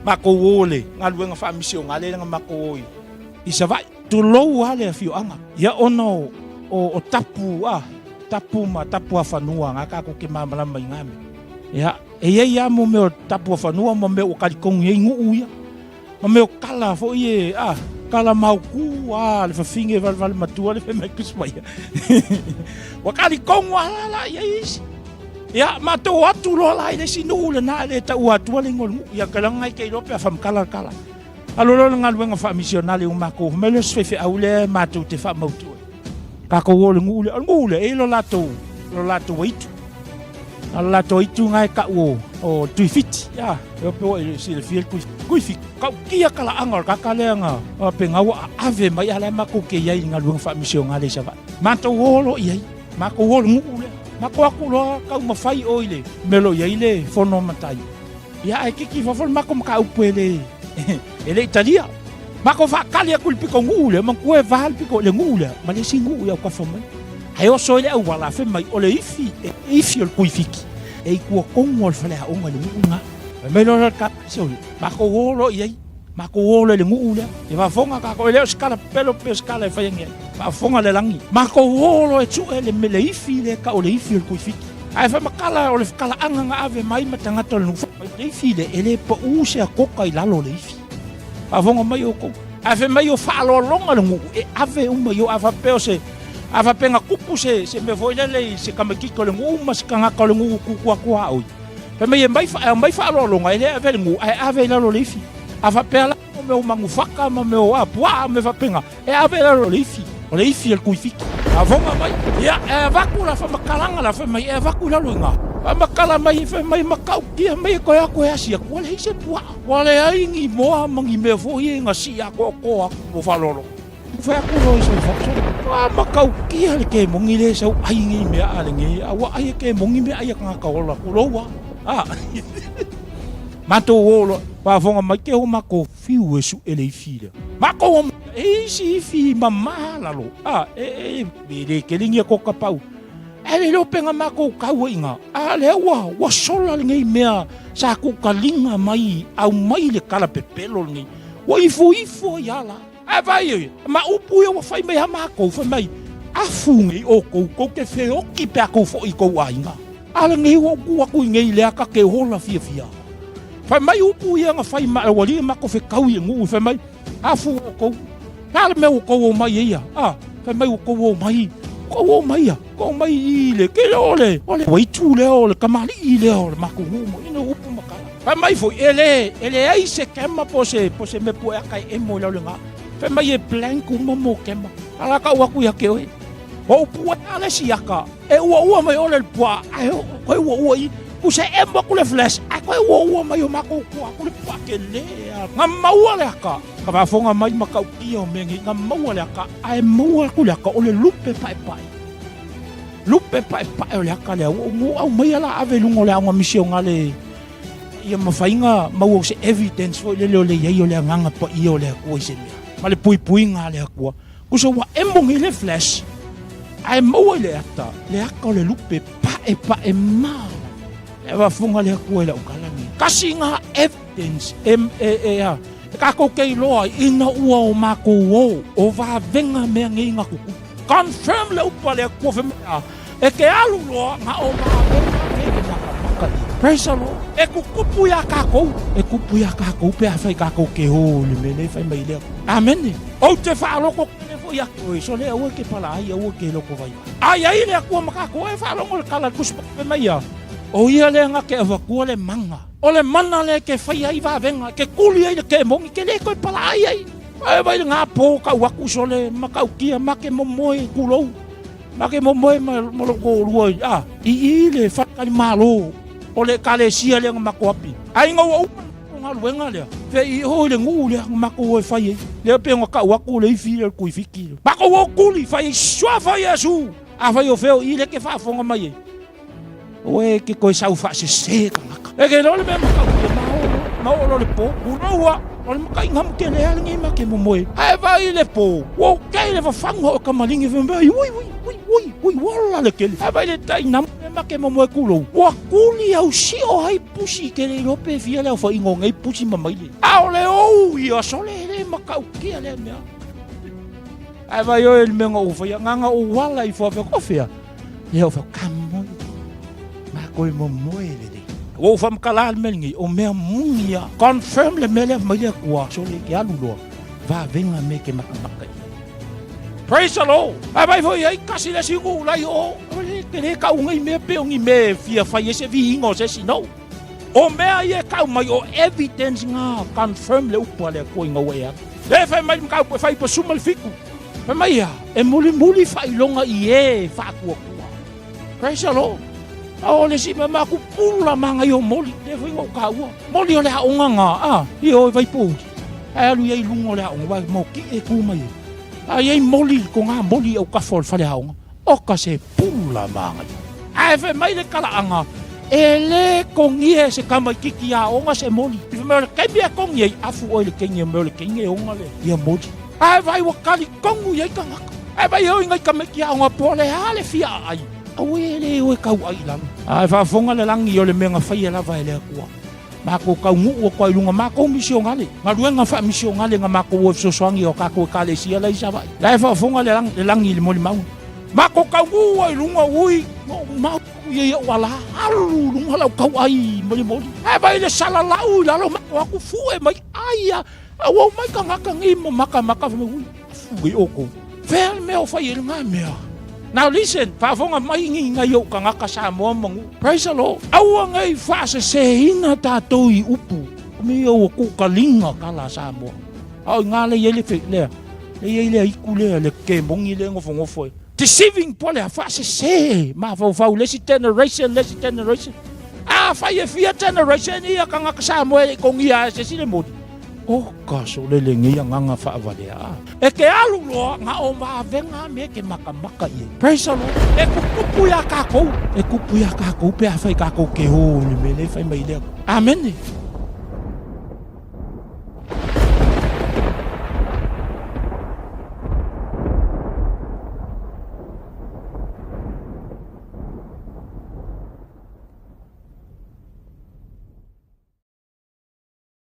Mako ole, ngaluenga whaamisio ngale nga mako oi. Isa vai, tu lou hale fio anga. Ia ono o tapu tapu a whanua ngaka ko ke mamalama i ngame. Ia, ia mo meo tapu a whanua mo meo kalikongu e ngu uia. Mo meo kala fo ie, kala mauku, le whawhinge valvale matua le whemai kusmai. Wakalikongu ala ia isi. Ia, mato atu lola ile sinu le na le ta uatua le ngol. Ia kalangai ke irope a whamkala kala. Alolo ngaluenga whaamisionale umako. Mele svefe aule mato te whamautua. Kako wole ngule e lo lato waitu. Lo lato waitu ngai ka o tuifiti. Ya, yo pe o si le fiel kuifik. Kau kia kala angal kakaleanga. O pe ngawa ave mai ala mako ke yai ngaluenga whaamisionale sava. Mato wolo iai. Mako wolo ngule. Mako aku loa kau mawhai oile. Melo yaile fono matai. Ia e kiki whawhol mako maka upele. Ele Italia. Mako whakali aku piko ngule. Mankue vahal piko le ngule. Malesi ngule au kawhamai. Hai oso ele au wala whemai. Ole ifi ol kuifiki. E ikua kongo al whalea onga le ngule. Melo la kapsole. Mako wolo iai. Mako wolo le ngule. E wafonga kako ele o skala pelo pe skala e whayangia. Wafonga le langi. Mako wolo e tu ele me le ifi le ka ole ifi ol kuifiki. Ai fa makala ole kala anga nga ave mai matangata le nufa. Le ifi le ele pa use a koka i lalo le ifi. Avonga mai o ko. Ave mai o falo longa le ngu. E ave uma yo ava peo se. Ava penga kupu se me voilele se kamakiko le ngu mas kanga ka le ngu kua oi. Pe mai mai falo longa ele ave le ngu. Ai ave lalo le ifi. Ava pela me o mangu faka ma me o apua me va penga. E ave lalo le ifi. O le ifi el kuifiki. Avonga mai. Ya e vakula fa makalanga la fa mai e vakula longa. Makala mai fe mai makau kia mai ko ya ko asia ko le se pua wale ai ngi moa mangi me fo ye nga sia ko mo falolo fa ko lo se fa makau kia le ke mongi le so ai ngi me ale ngi awa ai ke mongi me ai ka ka ola ko lo wa mato wolo pa fonga mai ke o mako fiu esu ele file mako e si fi mama la lo be de ke lingi ko ka pau. Ele lo penga mako kau inga. Ale wa sola ngai mea sa ku kalinga mai au mai le kala pepelo ngai. Wa ifo yala. Avai ma upu yo fai mai mako fai mai. Afu ngai o ko ke fe o ki pe ko fo i ko ainga. Ale ngai wo ku ngai le ka ke hola fia. Fai mai upu ia nga fai ma wali mako fe kau ngu fai mai. Afu ko. Kala me ko mai ia. Fai mai ko mai. Ko mai ile ke ole wai tu le ole kamali ile ole mako mo ino upu makala pa mai foi ele ai se kema pose me pu akai emo le nga fa mai e blanco mo kema ala ka wa ku ya ke o pu ala si aka e wa mai ole pua ai ko wa i ku se emo ku le flash ai ko wa mai o mako ku le pa ke le nga mau le aka ka va fonga mai makau io mengi nga mau le aka ai mau ku le aka ole lupe pai lupe pai ole aka le au mai ala ave lungo le nga misio ngale ia mafainga mau se evidence fo le ye le nganga pa io le ko se me male pui ngale ko ku so wa embongi le flash ai mau le ata le lupe pa e ma e va funga le ko le ukala ni kasinga evidence ka ko ke loa ina ua o mako o va venga me nginga ku confirm le upa le ko fe e ke alu loa nga o va venga praise the Lord e kupu ya kako pe fa kako ke ho le mele fa mai le amen o te fa lo ko le fo ya ko so le o ke pala ai o ke lo ko vai ai le ko makako e fa lo ngol kala kus pe mai ya o ia le nga ke va ko le manga o le mana le ke fai ai va venga ke kuli ai ke mongi ke le ko pala ai vai nga po ka wa ku so le makau kia make momoe kulo make momoe mo lo ko ruo i le fa ka malo o le kale sia le makoapi ai nga o nga luenga le fe i ho le ngu le mako e fai le pe nga ka wa ku le fi le ku fiki mako wo kuli fai swa fai asu a fai o feo i le ke fa fonga mai oe ke ko sa fa se e ke no le me ma o le po unoa o le kai ngam ke le ngi ma ke momoe ai vai le po o ke le fa fango o kamalingi fe ui ui, wala le kele. Abai le tai nam ma ke mo e kulo. Wa kuli au si o hai pusi ke le lope fia le fa ingo ngai pusi mamai le. Au le o ia sole le makau kia le mea. Abai o el menga o fa nganga o wala I fa kofia. Le o fa kamo. Ma ko mo moele le. O fa mkala melngi o mea mungia. Confirm le mele mai le kwa sole ke alu lo. Va venga me ke makamaka. Praise the Lord. Abai foi ai kasi le singu lai o. Ke le ka ungai me pe ungi me fia fa yese vi ingo se sino. O mea ye ka mai o evidence nga confirm le upo le ko inga we ya. Le fa mai ka po fa po sumal fiku. Fa mai ya e mulimuli faailoga I fa ku. Praise the Lord. O le si mama ku pula manga yo moli le foi o ka u. Moli o le onga nga I o vai pu. Alu ye lungo le onga mo ki e ku mai. Ai moli ko nga moli o ka fol fa le onga. O ka se pula manga. Ai fe mai le kala anga. Ele kongi e se kama kiki a onga se moli. Ife me le kemia kongi e afu o le kengi me le kengi onga le. Ia moli. Ai vai wakali kongu ye kanga. Ai vai o inga kameki a onga pole ale fia ai. Au ele o kau ai lang. Ai fa fonga le langi o le menga fai la vai le akua. Mako kau ngu o ko ilunga mako misio ngale. Ngaruenga fa misio ngale nga mako o so swangi o kako kale sia la isa vai. Lai fa fonga le langi le moli mau. Mako kau ngu o ilunga ui. Mau ye wala halu lunga lau kau ai moli moli. Ai vai le sala lau la lo mako aku fue mai aia. Au mai kanga ngi mo maka fa ui. Fui oko. Fel me o fai nga mea. Now listen, pafonga mai ngai yo kanga ka Samoa mangu. Praise the Lord. Au ngai fa se ina tatou I upu. Me o ku kalinga kala Samoa. Au ngale yele fe le. Le yele iku le ke mongi le ngofo. Deceiving pole fa se ma fa lesi generation. Fa ye fia generation ia kanga ka Samoa ko ngia se sile modi. O kaso le lengi nganga fa valea. E ke alu lo nga o ma venga me ke makamaka I. Praise the Lord. E kupu ya kako. Pe a fa kako ke ho le mele fa mai le. Amen.